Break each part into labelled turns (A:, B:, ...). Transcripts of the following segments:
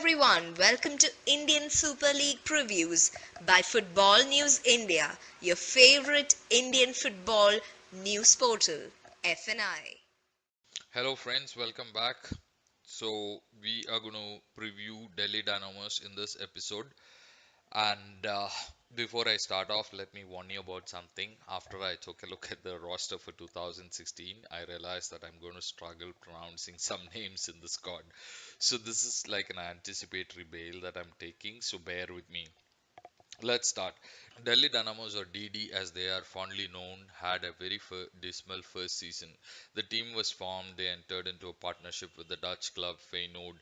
A: everyone, welcome to Indian Super League previews by Football News India, your favorite Indian football news portal, FNI.
B: Hello friends, welcome back. So we are going to preview Delhi Dynamos in this episode. And before I start off, let me warn you about something. After I took a look at the roster for 2016, I realized that I'm going to struggle pronouncing some names in the squad. So this is like an anticipatory bail that I'm taking, so bear with me. Let's start. Delhi Dynamos, or DD as they are fondly known, had a very dismal first season. The team was formed, they entered into a partnership with the Dutch club Feyenoord,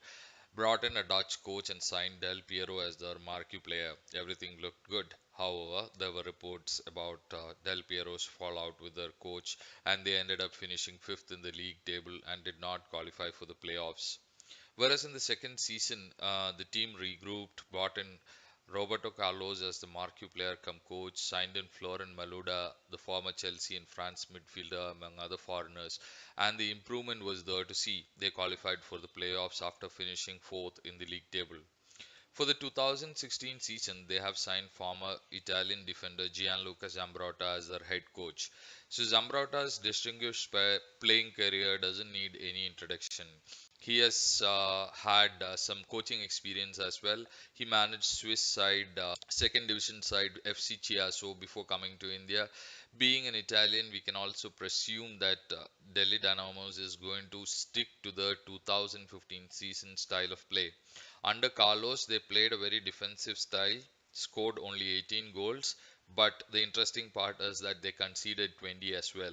B: brought in a Dutch coach and signed Del Piero as their marquee player. Everything looked good. However, there were reports about Del Piero's fallout with their coach, and they ended up finishing fifth in the league table and did not qualify for the playoffs. Whereas in the second season, the team regrouped, brought in Roberto Carlos as the marquee player come coach, signed in Florent Malouda, the former Chelsea and France midfielder, among other foreigners, and the improvement was there to see. They qualified for the playoffs after finishing fourth in the league table. For the 2016 season, they have signed former Italian defender Gianluca Zambrotta as their head coach. So Zambrotta's distinguished playing career doesn't need any introduction. He has had some coaching experience as well. He managed Swiss side, second division side FC Chiasso before coming to India. Being an Italian, we can also presume that Delhi Dynamos is going to stick to the 2015 season style of play. Under Carlos, they played a very defensive style, scored only 18 goals, but the interesting part is that they conceded 20 as well.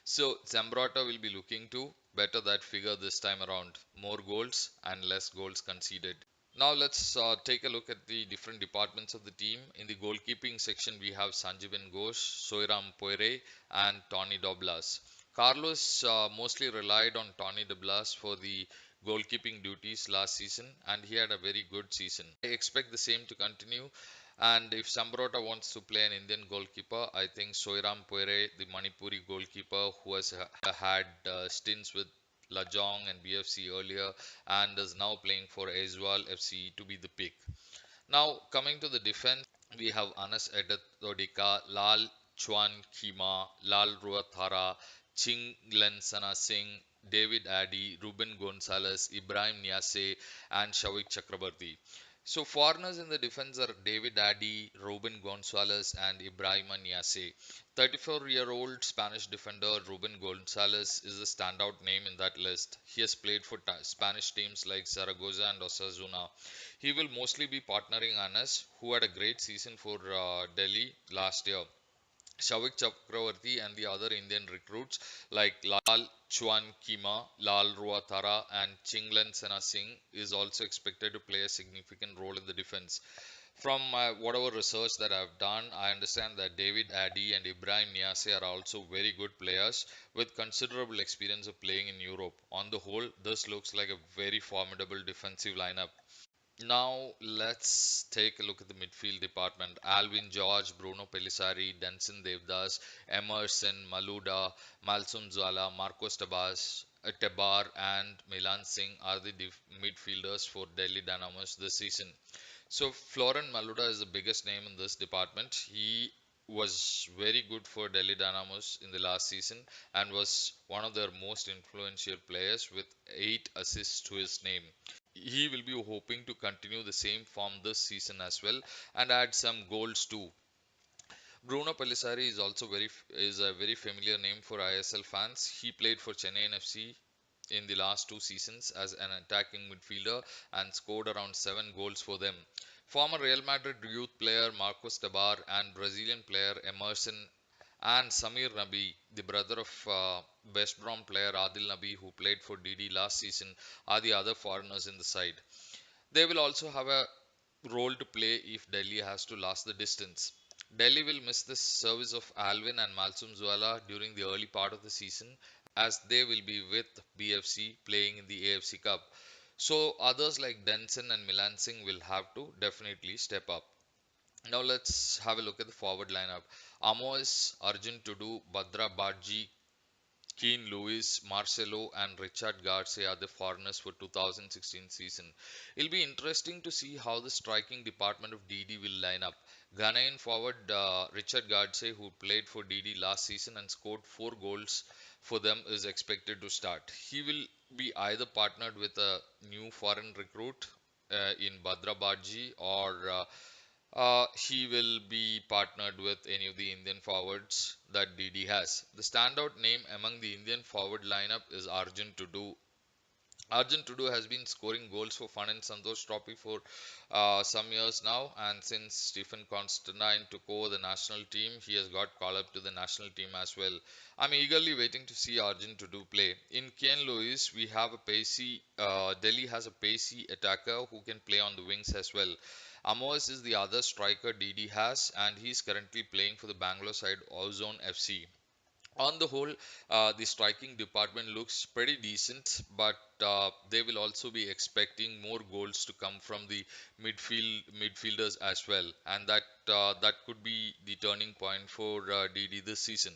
B: So Zambrotta will be looking to better that figure this time around, more goals and less goals conceded. Now let's take a look at the different departments of the team. In the goalkeeping section, we have Sanjeevan Ghosh, Soiram Poire, and Tony Doblas. Carlos mostly relied on Tony Doblas for the goalkeeping duties last season, and he had a very good season. I expect the same to continue. And if Sambrota wants to play an Indian goalkeeper, I think Soiram Poire, the Manipuri goalkeeper who has had stints with Lajong and BFC earlier and is now playing for Aizwal FC to be the pick. Now coming to the defense, we have Anas Edodika, Lal Chuan Kima, Lal Ruathara, Ching Lensana Singh, David Addy, Ruben Gonzalez, Ibrahim Niasse, and Shavik Chakrabarti. So foreigners in the defense are David Addy, Ruben Gonzalez, and Ibrahim Niasse. 34-year-old Spanish defender Ruben Gonzalez is the standout name in that list. He has played for Spanish teams like Zaragoza and Osasuna. He will mostly be partnering Anas, who had a great season for Delhi last year. Shavik Chakravarti and the other Indian recruits like Lal Chuan Kima, Lal Ruatara, and Chinglan Sena Singh is also expected to play a significant role in the defense. From whatever research that I've done, I understand that David Addy and Ibrahim Niasse are also very good players with considerable experience of playing in Europe. On the whole, this looks like a very formidable defensive lineup. Now let's take a look at the midfield department. Alvin George, Bruno Pelissari, Denson Devdas, Emerson, Maluda, Malsum Zala, Marcos Tebar, and Milan Singh are the midfielders for Delhi Dynamos this season. So Florent Maluda is the biggest name in this department. He was very good for Delhi Dynamos in the last season and was one of their most influential players with 8 assists to his name. He will be hoping to continue the same form this season as well and add some goals too. Bruno Pelissari is also is a very familiar name for ISL fans. He played for Chennai FC in the last 2 seasons as an attacking midfielder and scored around 7 goals for them. Former Real Madrid youth player Marcos Tabar and Brazilian player Emerson and Samir Nabi, the brother of West Brom player Adil Nabi, who played for DD last season, are the other foreigners in the side. They will also have a role to play if Delhi has to last the distance. Delhi will miss the service of Alvin and Malsum Zuala during the early part of the season as they will be with BFC playing in the AFC Cup. So others like Denson and Milan Singh will have to definitely step up. Now let's have a look at the forward lineup. Amos, Arjun Tudu, Badra Badji, Keane Lewis, Marcelo, and Richard Garcia are the foreigners for 2016 season. It'll be interesting to see how the striking department of DD will line up. Ghanaian forward Richard Garcia, who played for DD last season and scored 4 goals for them, is expected to start. He will be either partnered with a new foreign recruit in Badra Baji, or he will be partnered with any of the Indian forwards that DD has. The standout name among the Indian forward lineup is Arjun Tudu. Arjun Tudu has been scoring goals for Fun and Santosh Trophy for some years now, and since Stephen Constantine took over the national team, he has got called up to the national team as well. I'm eagerly waiting to see Arjun Tudu play. In Ken Lewis, we have a pacey. Delhi has a pacey attacker who can play on the wings as well. Amos is the other striker DD has, and he's currently playing for the Bangalore side Ozone FC. On the whole, the striking department looks pretty decent, but they will also be expecting more goals to come from the midfielders as well, and that could be the turning point for DD this season.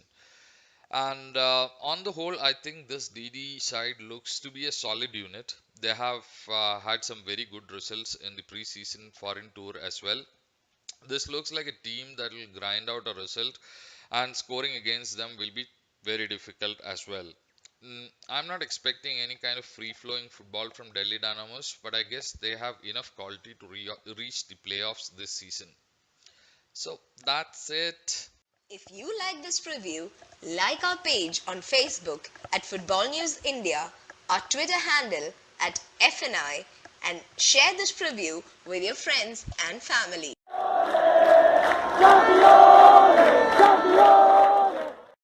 B: And on the whole, I think this DD side looks to be a solid unit. They have had some very good results in the preseason foreign tour as well. This looks like a team that will grind out a result, and scoring against them will be very difficult as well. I'm not expecting any kind of free flowing football from Delhi Dynamos, but I guess they have enough quality to reach the playoffs this season. So that's it.
A: If you like this preview, like our page on Facebook at Football News India, our Twitter handle at FNI, and share this preview with your friends and family.